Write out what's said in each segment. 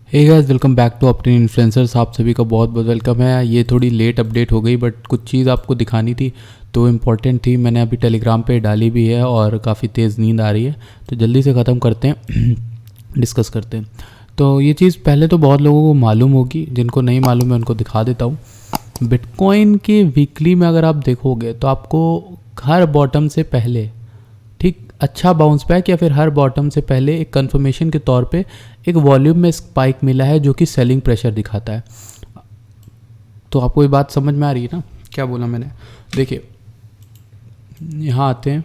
Hey guys, welcome back to Optin Influencers. आप सभी का बहुत बहुत वेलकम है। ये थोड़ी लेट अपडेट हो गई बट कुछ चीज़ आपको दिखानी थी तो इम्पॉर्टेंट थी। मैंने अभी टेलीग्राम पे डाली भी है और काफ़ी तेज़ नींद आ रही है तो जल्दी से ख़त्म करते हैं डिस्कस करते हैं। तो ये चीज़ पहले तो बहुत लोगों को मालूम होगी, जिनको नहीं मालूम है उनको दिखा देता हूँ। बिटकॉइन के वीकली में अगर आप देखोगे तो आपको हर बॉटम से पहले ठीक अच्छा बाउंस बैक या फिर हर बॉटम से पहले एक कंफर्मेशन के तौर पे एक वॉल्यूम में स्पाइक मिला है जो कि सेलिंग प्रेशर दिखाता है। तो आपको ये बात समझ में आ रही है ना क्या बोला मैंने? देखिए यहाँ आते हैं,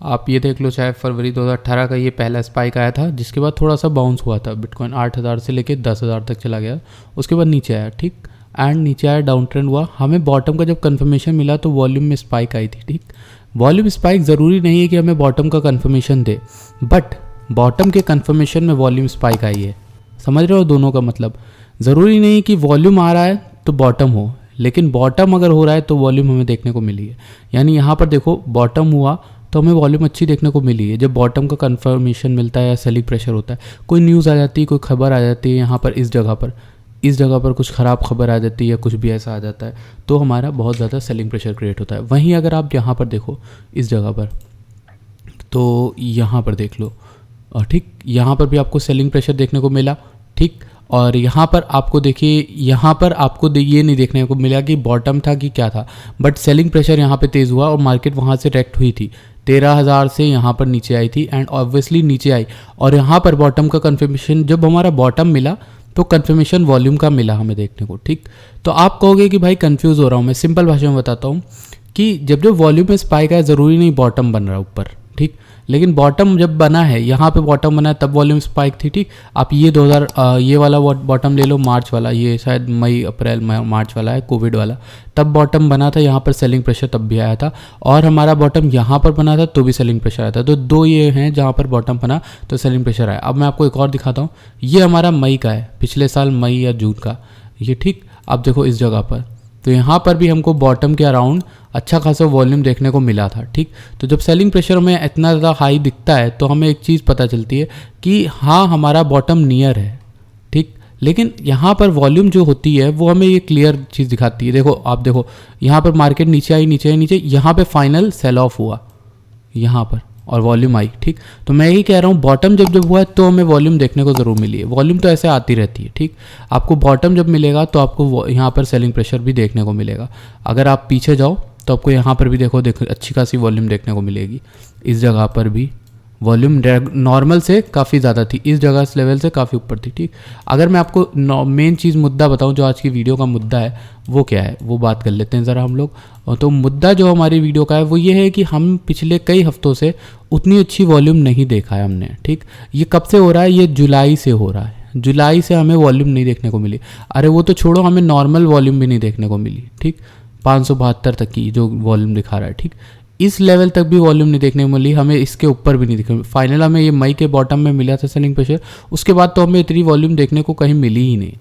आप ये देख लो, चाहे फरवरी 2018 का ये पहला स्पाइक आया था जिसके बाद थोड़ा सा बाउंस हुआ था। बिटकॉइन 8,000 से लेके 10,000 तक चला गया, उसके बाद नीचे आया ठीक, एंड नीचे आया, डाउन ट्रेंड हुआ। हमें बॉटम का जब कंफर्मेशन मिला तो वॉल्यूम में स्पाइक आई थी ठीक। वॉल्यूम स्पाइक ज़रूरी नहीं है कि हमें बॉटम का कंफर्मेशन दे, बट बॉटम के कंफर्मेशन में वॉल्यूम स्पाइक आई है। समझ रहे हो दोनों का मतलब? ज़रूरी नहीं कि वॉल्यूम आ रहा है तो बॉटम हो, लेकिन बॉटम अगर हो रहा है तो वॉल्यूम हमें देखने को मिली है। यानी यहाँ पर देखो बॉटम हुआ तो हमें वॉल्यूम अच्छी देखने को मिली है। जब बॉटम का कंफर्मेशन मिलता है या सेलिंग प्रेशर होता है, कोई न्यूज़ आ जाती है, कोई खबर आ जाती है, यहाँ पर इस जगह पर कुछ ख़राब खबर आ जाती है या कुछ भी ऐसा आ जाता है तो हमारा बहुत ज़्यादा सेलिंग प्रेशर क्रिएट होता है। वहीं अगर आप यहाँ पर देखो इस जगह पर, तो यहाँ पर देख लो ठीक, यहाँ पर भी आपको सेलिंग प्रेशर देखने को मिला ठीक। और यहाँ पर आपको देखिए, यहाँ पर आपको ये नहीं देखने को मिला कि बॉटम था कि क्या था, बट सेलिंग प्रेशर यहाँ पे तेज़ हुआ और मार्केट वहाँ से रेक्ट हुई थी। 13,000 से यहाँ पर नीचे आई थी एंड ऑब्वियसली नीचे आई, और यहाँ पर बॉटम का कन्फर्मेशन, जब हमारा बॉटम मिला तो कन्फर्मेशन वॉल्यूम का मिला हमें देखने को ठीक। तो आप कहोगे कि भाई कंफ्यूज हो रहा हूँ, मैं सिंपल भाषा में बताता हूँ कि जब वॉल्यूम में स्पाइक है ज़रूरी नहीं बॉटम बन रहा है ऊपर ठीक, लेकिन बॉटम जब बना है, यहाँ पे बॉटम बना है तब वॉल्यूम स्पाइक थी ठीक। आप ये 2000 ये वाला बॉटम ले लो, मार्च वाला, ये शायद मई अप्रैल मार्च वाला है, कोविड वाला, तब बॉटम बना था, यहाँ पर सेलिंग प्रेशर तब भी आया था। और हमारा बॉटम यहाँ पर बना था तो भी सेलिंग प्रेशर आया था। तो दो ये हैं जहाँ पर बॉटम बना तो सेलिंग प्रेशर आया। अब मैं आपको एक और दिखाता हूँ, ये हमारा मई का है, पिछले साल मई या जून का ये ठीक। अब देखो इस जगह पर, तो यहाँ पर भी हमको बॉटम के अराउंड अच्छा खासा वॉल्यूम देखने को मिला था ठीक। तो जब सेलिंग प्रेशर में इतना ज़्यादा हाई दिखता है तो हमें एक चीज़ पता चलती है कि हाँ हमारा बॉटम नियर है ठीक। लेकिन यहाँ पर वॉल्यूम जो होती है वो हमें ये क्लियर चीज़ दिखाती है। देखो आप देखो यहाँ पर मार्केट नीचे आई, यहाँ पे फाइनल सेल ऑफ हुआ यहाँ पर और वॉल्यूम आई ठीक। तो मैं यही कह रहा हूँ बॉटम जब हुआ है तो हमें वॉल्यूम देखने को ज़रूर मिली है। वॉल्यूम तो ऐसे आती रहती है ठीक। आपको बॉटम जब मिलेगा तो आपको यहाँ पर सेलिंग प्रेशर भी देखने को मिलेगा। अगर आप पीछे जाओ तो आपको यहाँ पर भी देखो अच्छी खासी वॉल्यूम देखने को मिलेगी। इस जगह पर भी वॉल्यूम नॉर्मल से काफ़ी ज़्यादा थी, इस जगह इस लेवल से काफ़ी ऊपर थी ठीक। अगर मैं आपको मेन चीज़ मुद्दा बताऊं, जो आज की वीडियो का मुद्दा है वो क्या है वो बात कर लेते हैं ज़रा हम लोग। तो मुद्दा जो हमारी वीडियो का है वो ये है कि हम पिछले कई हफ्तों से उतनी अच्छी वॉल्यूम नहीं देखा है हमने ठीक। ये कब से हो रहा है? ये जुलाई से हो रहा है। जुलाई से हमें वॉल्यूम नहीं देखने को मिली। अरे वो तो छोड़ो, हमें नॉर्मल वॉल्यूम भी नहीं देखने को मिली ठीक। 572 तक की जो वॉल्यूम दिखा रहा है ठीक, इस लेवल तक भी वॉल्यूम नहीं देखने को मिली हमें, इसके ऊपर भी नहीं देखने। फाइनल हमें ये मई के बॉटम में मिला था सेलिंग प्रेशर, उसके बाद तो हमें इतनी वॉल्यूम देखने को कहीं मिली ही नहीं।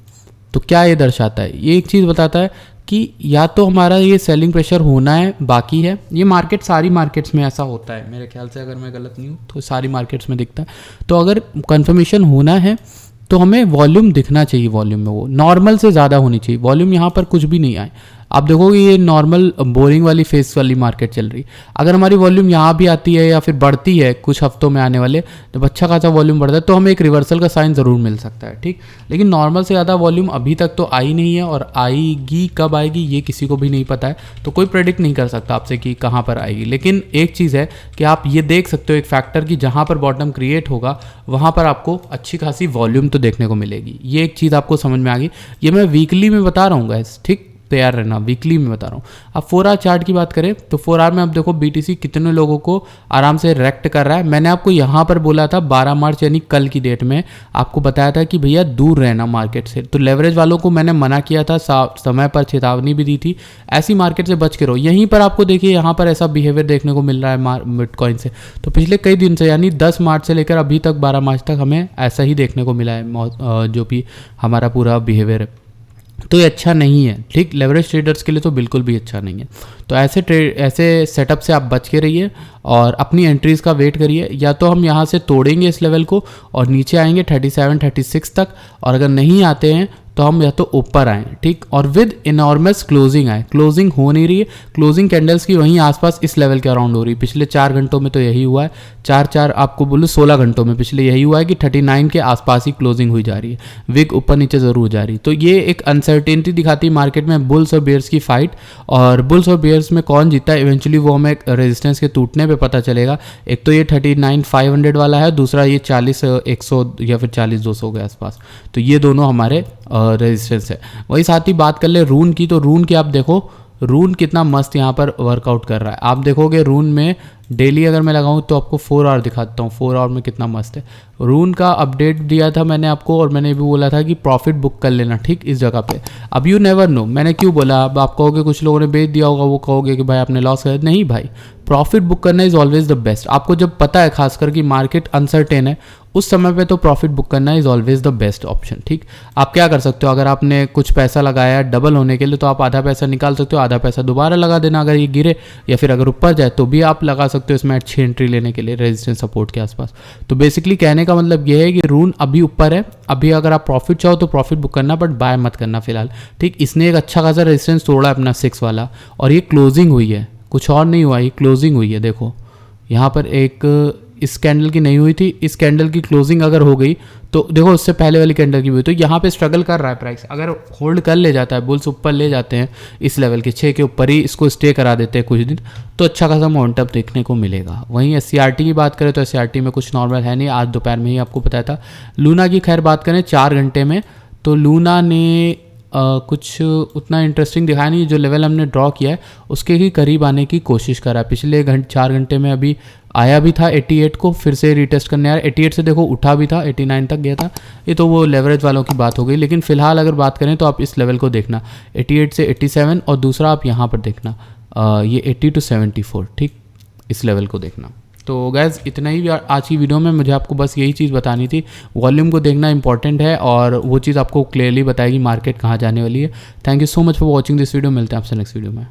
तो क्या ये दर्शाता है? ये एक चीज़ बताता है कि या तो हमारा ये सेलिंग प्रेशर होना है बाकी है। ये मार्केट सारी मार्केट्स में ऐसा होता है मेरे ख्याल से, अगर मैं गलत नहीं हूँ तो सारी मार्केट्स में दिखता है। तो अगर कन्फर्मेशन होना है तो हमें वॉल्यूम दिखना चाहिए, वॉल्यूम में वो नॉर्मल से ज़्यादा होनी चाहिए। वॉल्यूम यहाँ पर कुछ भी नहीं आए, आप देखोगे ये नॉर्मल बोरिंग वाली फेस वाली मार्केट चल रही। अगर हमारी वॉल्यूम यहाँ भी आती है या फिर बढ़ती है कुछ हफ्तों में आने वाले, जब अच्छा खासा वॉल्यूम बढ़ता है तो हमें एक रिवर्सल का साइन ज़रूर मिल सकता है ठीक। लेकिन नॉर्मल से ज़्यादा वॉल्यूम अभी तक तो आई नहीं है, और आएगी कब आएगी ये किसी को भी नहीं पता है। तो कोई प्रेडिक्ट नहीं कर सकता आपसे कि कहाँ पर आएगी। लेकिन एक चीज़ है कि आप ये देख सकते हो एक फैक्टर कि जहाँ पर बॉटम क्रिएट होगा वहाँ पर आपको अच्छी खासी वॉल्यूम तो देखने को मिलेगी। ये एक चीज़ आपको समझ में आ गई। ये मैं वीकली में बता रहा हूँ गाइस ठीक, तैयार रहना, वीकली में बता रहा हूँ। अब 4 आवर चार्ट की बात करें तो 4 आवर में अब देखो बीटीसी कितने लोगों को आराम से रेक्ट कर रहा है। मैंने आपको यहाँ पर बोला था 12 मार्च यानी कल की डेट में आपको बताया था कि भैया दूर रहना मार्केट से। तो लेवरेज वालों को मैंने मना किया था, समय पर चेतावनी भी दी थी, ऐसी मार्केट से बच के रहो। यहीं पर आपको देखिए यहाँ पर ऐसा बिहेवियर देखने को मिल रहा है बिटकॉइन से। तो पिछले कई दिन से यानी 10 मार्च से लेकर अभी तक 12 मार्च तक हमें ऐसा ही देखने को मिला है जो भी हमारा पूरा बिहेवियर है। तो ये अच्छा नहीं है, ठीक। लेवरेज ट्रेडर्स के लिए तो बिल्कुल भी अच्छा नहीं है। तो ऐसे सेटअप से आप बच के रहिए और अपनी एंट्रीज़ का वेट करिए। या तो हम यहाँ से तोड़ेंगे इस लेवल को और नीचे आएंगे 37 36 तक, और अगर नहीं आते हैं तो हम या तो ऊपर आएँ, ठीक, और विद इनॉर्मस क्लोजिंग आए। क्लोजिंग हो नहीं रही है, क्लोजिंग कैंडल्स की वहीं आसपास इस लेवल के अराउंड हो रही है। पिछले 4 घंटों में तो यही हुआ है, 4 आपको बोलूँ 16 घंटों में पिछले यही हुआ है कि 39 के आसपास ही क्लोजिंग हुई जा रही है, विग ऊपर नीचे ज़रूर हो जा रही है। तो ये एक अनसर्टेनिटी दिखाती है मार्केट में, बुल्स और बेयर्स की फाइट। और बुल्स और बेयर्स में कौन जीता है इवेंचुअली वो हमें रेजिस्टेंस के टूटने पे पता चलेगा। एक तो ये 39,500 वाला है, दूसरा ये 40,100 या फिर 40,200 के आसपास। तो ये दोनों हमारे रेजिस्टेंस है। वही साथ ही बात कर ले रून की, तो रून की आप देखो, रून कितना मस्त यहाँ पर वर्कआउट कर रहा है। आप देखोगे रून में डेली अगर मैं लगाऊं तो आपको 4 आवर दिखाता हूँ, 4 आवर में कितना मस्त है। रून का अपडेट दिया था मैंने आपको, और मैंने भी बोला था कि प्रॉफिट बुक कर लेना, ठीक, इस जगह पे। अब यू नेवर नो, मैंने क्यों बोला। अब आप कहोगे कुछ लोगों ने बेच दिया होगा, वो कहोगे कि भाई आपने लॉस कर। नहीं भाई, प्रॉफिट बुक करना इज़ ऑलवेज द बेस्ट। आपको जब पता है खासकर कि मार्केट अनसर्टेन है, उस समय पे तो प्रॉफिट बुक करना is always the best option, ठीक। आप क्या कर सकते हो, अगर आपने कुछ पैसा लगाया है डबल होने के लिए, तो आप आधा पैसा निकाल सकते हो, आधा पैसा दोबारा लगा देना अगर ये गिरे, या फिर अगर ऊपर जाए तो भी आप लगा सकते हो इसमें अच्छी एंट्री लेने के लिए रेजिस्टेंस सपोर्ट के आसपास। तो बेसिकली कहने का मतलब ये है कि रून अभी ऊपर है, अभी अगर आप प्रॉफिट चाहो तो प्रॉफिट बुक करना, बट बाय मत करना फिलहाल, ठीक। इसने एक अच्छा खासा रेजिस्टेंस तोड़ा है अपना 6 वाला, और ये क्लोजिंग हुई है, कुछ और नहीं हुआ, ये क्लोजिंग हुई है। देखो यहाँ पर एक इस कैंडल की नहीं हुई थी, इस कैंडल की क्लोजिंग अगर हो गई तो देखो उससे पहले वाली कैंडल की भी हुई। तो यहाँ पे स्ट्रगल कर रहा है प्राइस, अगर होल्ड कर ले जाता है, बुल्स ऊपर ले जाते हैं इस लेवल के 6 के ऊपर ही इसको स्टे करा देते हैं कुछ दिन, तो अच्छा खासा मोमेंटम देखने को मिलेगा। वहीं SCRT की बात करें तो SCRT में कुछ नॉर्मल है नहीं, आज दोपहर में ही आपको बताया था। लूना की खैर बात करें 4 घंटे में, तो लूना ने कुछ उतना इंटरेस्टिंग दिखाया नहीं। जो लेवल हमने ड्रॉ किया है उसके ही करीब आने की कोशिश करा है। पिछले 4 घंटे में अभी आया भी था 88 को, फिर से रीटेस्ट करने आया। 88 से देखो उठा भी था, 89 तक गया था। ये तो वो लेवरेज वालों की बात हो गई, लेकिन फिलहाल अगर बात करें तो आप इस लेवल को देखना 88 से 87, और दूसरा आप यहाँ पर देखना ये 80 to 74, ठीक, इस लेवल को देखना। तो गैस इतना ही आज की वीडियो में मुझे आपको बस यही चीज़ बतानी थी। वॉल्यूम को देखना इंपॉर्टेंट है, और वो चीज़ आपको क्लियरली बताएगी मार्केट कहाँ जाने वाली है। Thank you so much for watching this video. मिलते हैं आपसे नेक्स्ट वीडियो में।